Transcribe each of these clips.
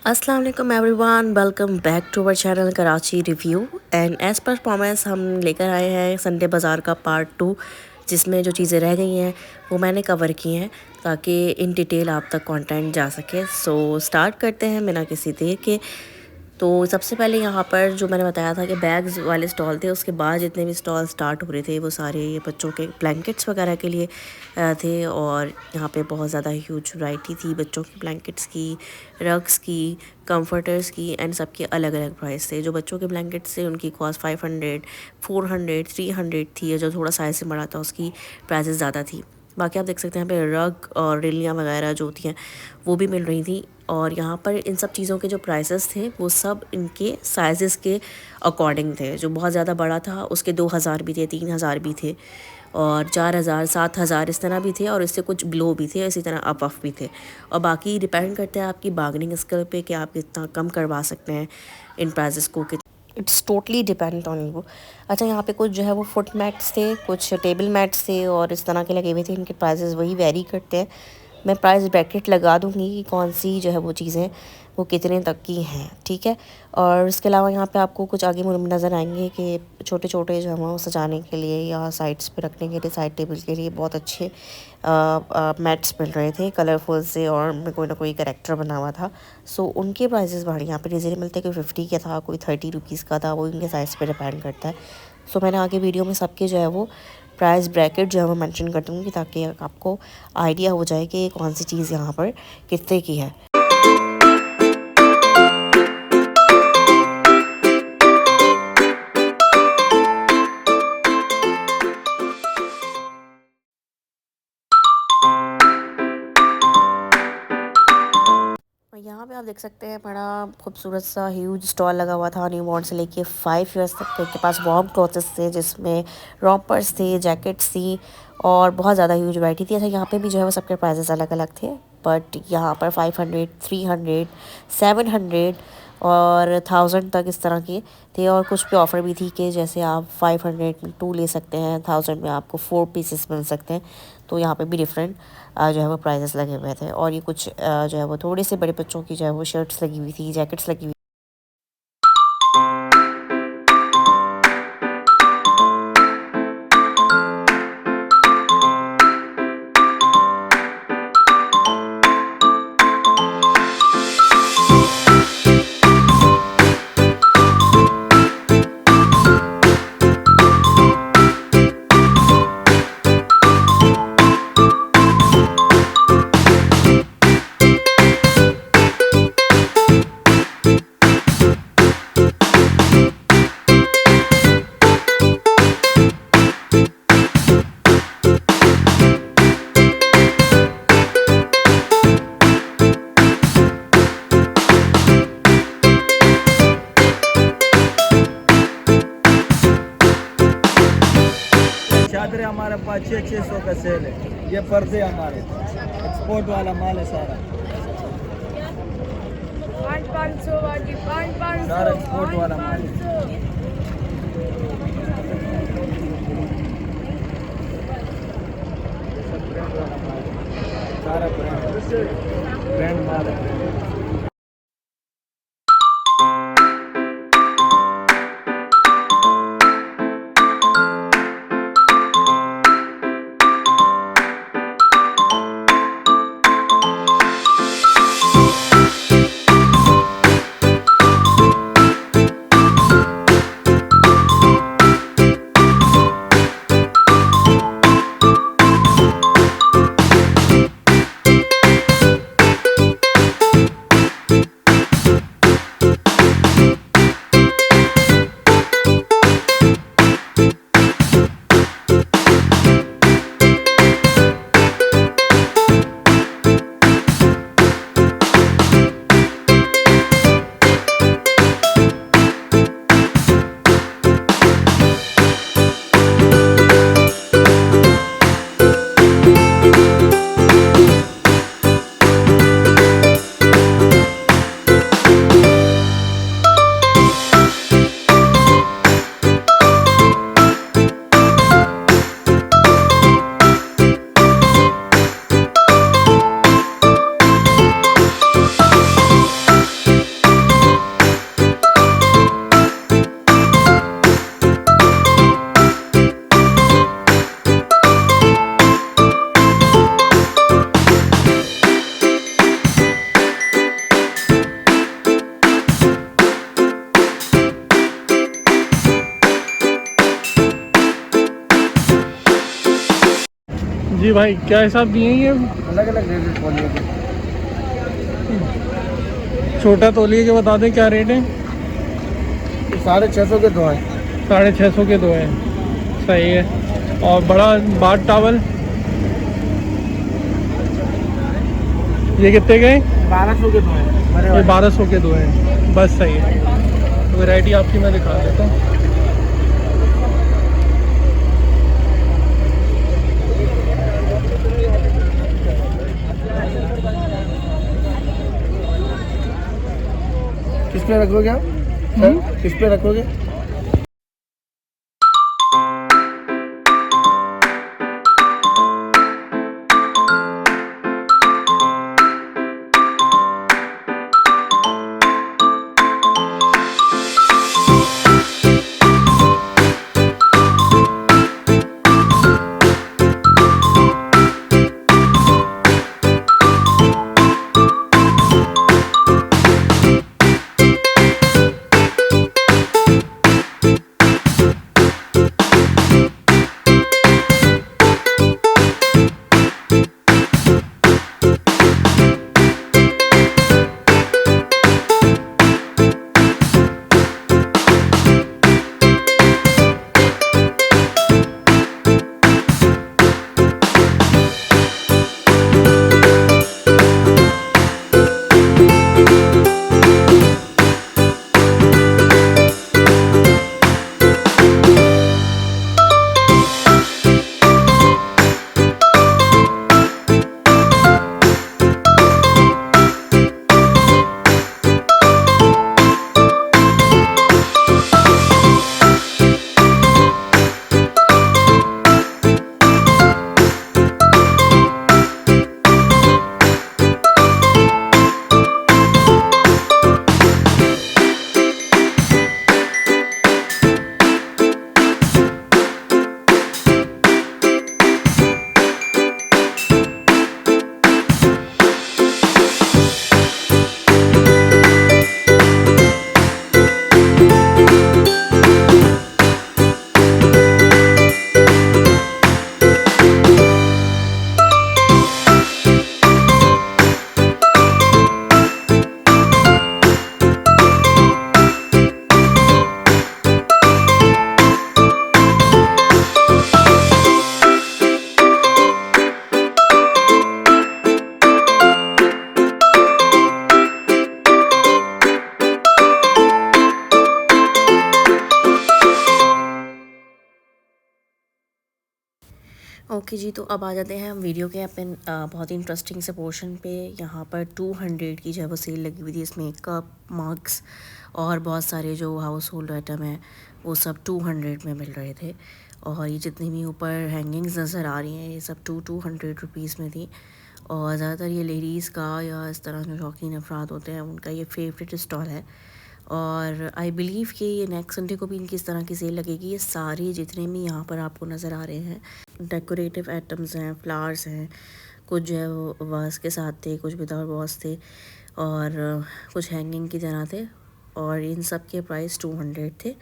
अस्सलाम वालेकुम everyone, welcome back to our channel Karachi review. And as per promise हम लेकर आए हैं संडे बाज़ार का पार्ट 2, जिसमें जो चीज़ें रह गई हैं वो मैंने कवर की हैं ताकि इन डिटेल आप तक कंटेंट जा सके। सो स्टार्ट करते हैं बिना किसी देर के। तो सबसे पहले यहाँ पर जो मैंने बताया था कि बैग्स वाले स्टॉल थे, उसके बाद जितने भी स्टॉल स्टार्ट हो रहे थे वो सारे ये बच्चों के ब्लैंकेट्स वगैरह के लिए थे। और यहाँ पे बहुत ज़्यादा ह्यूज वैरायटी थी बच्चों की ब्लैंकेट्स की, रग्स की, कंफर्टर्स की, एंड सबके अलग अलग प्राइस थे। जो बच्चों के ब्लैंकेट्स थे उनकी कॉस्ट 500, 400, 300 थी। और जो थोड़ा साइज़ से बड़ा था उसकी प्राइसेस ज़्यादा थी। बाकी आप देख सकते हैं यहाँ पे रग और रिलियाँ वगैरह जो होती हैं वो भी मिल रही थी। और यहाँ पर इन सब चीज़ों के जो प्राइसेस थे वो सब इनके साइज़ेस के अकॉर्डिंग थे। जो बहुत ज़्यादा बड़ा था उसके 2000 भी थे, 3000 भी थे, और 4000, 7000 इस तरह भी थे, और इससे कुछ बिलो भी थे, इसी तरह अप भी थे। और बाकी डिपेंड करता है आपकी बार्गेनिंग स्किल पे कि आप कितना कम करवा सकते हैं इन प्राइसेस को। It's totally depend on you. अच्छा, यहाँ पे कुछ जो है वो फुट मैट्स थे, कुछ टेबल मैट्स थे और इस तरह के लगे हुए थे। इनके प्राइसेस वही वेरी करते हैं। मैं प्राइस ब्रैकेट लगा दूँगी कि कौन सी जो है वो चीज़ें वो कितने तक की हैं, ठीक है। और इसके अलावा यहाँ पे आपको कुछ आगे नज़र आएंगे कि छोटे छोटे जो है वो सजाने के लिए या साइड्स पे रखने के लिए, साइड टेबल के लिए बहुत अच्छे मैट्स मिल रहे थे कलरफुल से, और उनमें कोई ना कोई करेक्टर बना हुआ था। सो उनके प्राइसेस बढ़िया यहाँ पे रिजनेबल थे। कोई 50 का था, कोई 30 रुपीज़ का था, वो इनके साइज़ पे डिपेंड करता है। सो मैंने आगे वीडियो में सबके जो है वो प्राइस ब्रैकेट जो है वो मेंशन कर दूँगी ताकि आपको आइडिया हो जाए कि कौन सी चीज़ यहाँ पर कितने की है। और यहाँ पे आप देख सकते हैं बड़ा खूबसूरत सा ह्यूज स्टॉल लगा हुआ था। न्यूबॉर्न से लेके 5 ईयर्स तक के पास वार्म क्लॉथ्स थे, जिसमें रॉपर्स थे, जैकेट्स थी, और बहुत ज़्यादा ह्यूज वैरायटी थी। अच्छा, यहाँ पे भी जो है वो सबके प्राइसेस अलग अलग थे, बट यहाँ पर 500, 300, 700 और 1000 तक इस तरह के थे। और कुछ पे ऑफ़र भी थी कि जैसे आप 500 में 2 ले सकते हैं, 1000 में आपको 4 पीसेस मिल सकते हैं। तो यहाँ पे भी डिफरेंट जो है वो प्राइजेस लगे हुए थे। और ये कुछ जो है वो थोड़े से बड़े बच्चों की जो है वो शर्ट्स लगी हुई थी, जैकेट्स लगी हुई। चादरें हमारे पास 600 का सेल है। ये पर्दे हमारे एक्सपोर्ट वाला माल है सारा, सारा एक्सपोर्ट वाला माल है। सारा ब्रांड माल है। जी भाई, क्या हिसाब दिए हैं ये? अलग अलग रेट तौलिए के। छोटा तौलिए के बता दें क्या रेट है? 650 के 2 हैं। 650 के 2 हैं, सही है। और बड़ा बाथ टॉवल ये कितने के? 1200 के 2 हैं। ये 1200 के 2 हैं, बस सही है। तो वैरायटी आपकी मैं दिखा देता हूँ। किस पे रखोगे आप? किस पे रखोगे? ओके जी, तो अब आ जाते हैं हम वीडियो के अपने बहुत ही इंटरेस्टिंग से पोर्शन पे। यहाँ पर 200 की जो है वो सेल लगी हुई थी। इसमें कप, मग्स और बहुत सारे जो हाउस होल्ड आइटम हैं वो सब 200 में मिल रहे थे। और ये जितनी भी ऊपर हैंगिंग्स नज़र आ रही हैं ये सब 200 रुपीज़ में थी। और ज़्यादातर ये लेडीज़ का या इस तरह जो शौकीन अफराद होते हैं उनका ये फेवरेट स्टॉल है। और आई बिलीव कि ये नेक्स्ट संडे को भी इनकी इस तरह की सेल लगेगी। ये सारे जितने भी यहाँ पर आपको नज़र आ रहे हैं डेकोरेटिव आइटम्स हैं, फ्लावर्स हैं, कुछ जो है वो वास के साथ थे, कुछ विदाउट वास थे और कुछ हैंगिंग की तरह थे। और इन सब के प्राइस 200 थे।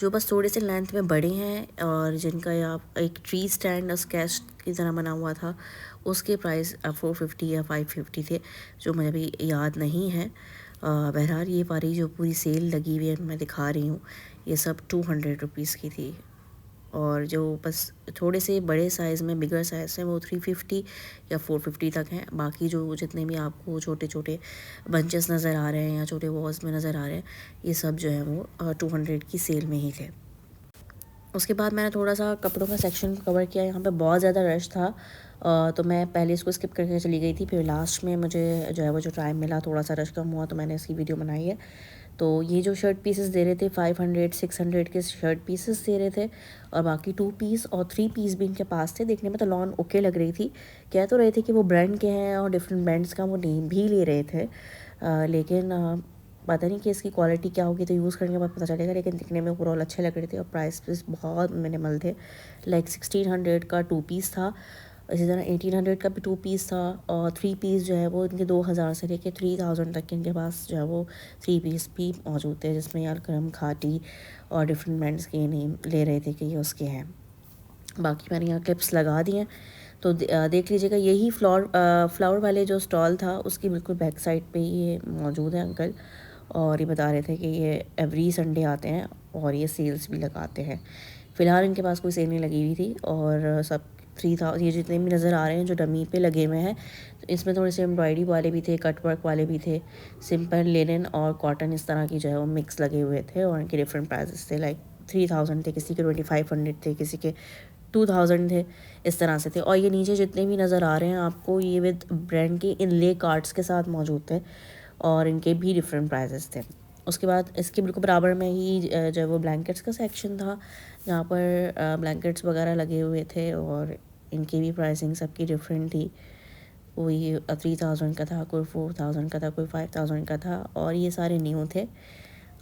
जो बस थोड़े से लेंथ में बड़े हैं और जिनका या एक ट्री स्टैंड स्केच की तरह बना हुआ था उसके प्राइस 450 या 550 थे, जो मुझे अभी याद नहीं है। बहरहाल ये वाली जो पूरी सेल लगी हुई है मैं दिखा रही हूँ, ये सब 200 रुपीज़ की थी। और जो बस थोड़े से बड़े साइज़ में बिगर साइज़ हैं वो 350 या 450 तक हैं। बाकी जो जितने भी आपको छोटे छोटे बंचेस नज़र आ रहे हैं या छोटे वॉल्स में नज़र आ रहे हैं ये सब जो है वो 200 की सेल में ही थे। उसके बाद मैंने थोड़ा सा कपड़ों का सेक्शन कवर किया। यहाँ पे बहुत ज़्यादा रश था तो मैं पहले इसको स्किप करके चली गई थी। फिर लास्ट में मुझे जो है वो जो टाइम मिला थोड़ा सा रश कम हुआ तो मैंने इसकी वीडियो बनाई है। तो ये जो शर्ट पीसेस दे रहे थे 500 600 के शर्ट पीसेस दे रहे थे और बाकी 2 पीस और 3 पीस भी इनके पास थे। देखने में तो लॉन ओके लग रही थी। कह तो रहे थे कि वो ब्रांड के हैं और डिफरेंट ब्रांड्स का वो नेम भी ले रहे थे लेकिन पता नहीं कि इसकी क्वालिटी क्या होगी, तो यूज़ करने के बाद पता चलेगा। लेकिन दिखने में ओवरऑल अच्छे लग रहे थे और प्राइस भी बहुत मिनिमल थे। लाइक 1600 का 2 पीस था, इसी तरह 1800 का भी 2 पीस था और 3 पीस जो है वो इनके 2000 से लेके 3000 तक के इनके पास जो है वो 3 पीस भी मौजूद थे, जिसमें अलकरम, खाटी और डिफरेंट ब्रांड्स के नेम ले रहे थे कि ये उसके हैं। बाकी मैंने यहाँ क्लिप्स लगा दी हैं तो देख लीजिएगा, यही फ्लावर वाले जो स्टॉल था उसकी बिल्कुल बैक साइड पे ये मौजूद है अंकल, और ये बता रहे थे कि ये एवरी संडे आते हैं और ये सेल्स भी लगाते हैं। फ़िलहाल इनके पास कोई सेल नहीं लगी हुई थी और सब 3000 ये जितने भी नज़र आ रहे हैं जो डमी पे लगे हुए हैं, तो इसमें थोड़े से एम्ब्रॉयडरी वाले भी थे, कट वर्क वाले भी थे, सिंपल लिनन और कॉटन इस तरह की जो है वो मिक्स लगे हुए थे और इनके डिफरेंट प्राइसेस थे। लाइक 3000 थे, किसी के 2500 थे, किसी के 2000 थे, इस तरह से थे। और ये नीचे जितने भी नज़र आ रहे हैं आपको, ये विद ब्रांड के इनले कार्ड्स के साथ मौजूद थे और इनके भी डिफरेंट प्राइसेस थे। उसके बाद इसके बिल्कुल बराबर में ही जो है वो ब्लैंकेट्स का सेक्शन था, जहाँ पर ब्लैंकेट्स वगैरह लगे हुए थे और इनकी भी प्राइसिंग सबकी डिफरेंट थी। कोई 3000 का था, कोई 4000 का था, कोई 5000 का था, और ये सारे न्यू थे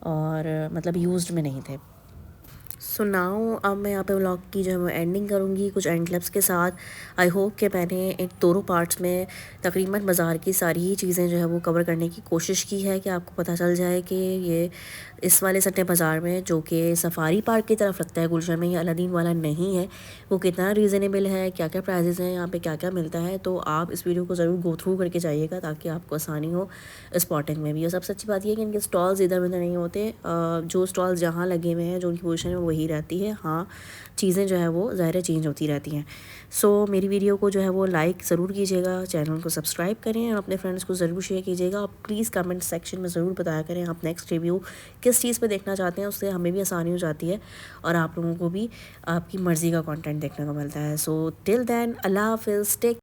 और मतलब यूज्ड में नहीं थे। सो नाउ अब मैं यहाँ पे व्लॉग की जो है वो एंडिंग करूँगी कुछ एंड क्लिप्स के साथ। आई होप कि मैंने इन दोनों पार्ट्स में तकरीबन बाज़ार की सारी ही चीज़ें जो है वो कवर करने की कोशिश की है कि आपको पता चल जाए कि ये इस वाले संडे बाज़ार में, जो कि सफारी पार्क की तरफ लगता है गुलशन में, ये अलादीन वाला नहीं है, वो कितना रीज़नेबल है, क्या क्या प्राइजेज़ हैं, यहाँ पे क्या क्या मिलता है। तो आप इस वीडियो को ज़रूर गो थ्रू करके जाइएगा ताकि आपको आसानी हो स्पॉटिंग में भी। और सबसे अच्छी बात यह है कि इनके स्टॉल्स इधर उधर नहीं होते, जो स्टॉल्स जहाँ लगे हुए हैं, जो उनकी पोजीशन है वही रहती है। हाँ, चीज़ें जो है वो ज़ाहिर चेंज होती रहती हैं। सो मेरी वीडियो को जो है वो लाइक ज़रूर कीजिएगा, चैनल को सब्सक्राइब करें और अपने फ्रेंड्स को ज़रूर शेयर कीजिएगा। आप प्लीज़ कमेंट सेक्शन में ज़रूर बताया करें आप नेक्स्ट रिव्यू किस चीज़ पे देखना चाहते हैं, उससे हमें भी आसानी हो जाती है और आप लोगों को भी आपकी मर्ज़ी का कंटेंट देखने को मिलता है। सो टिल देन, अल्लाह हाफ़िज़, टेक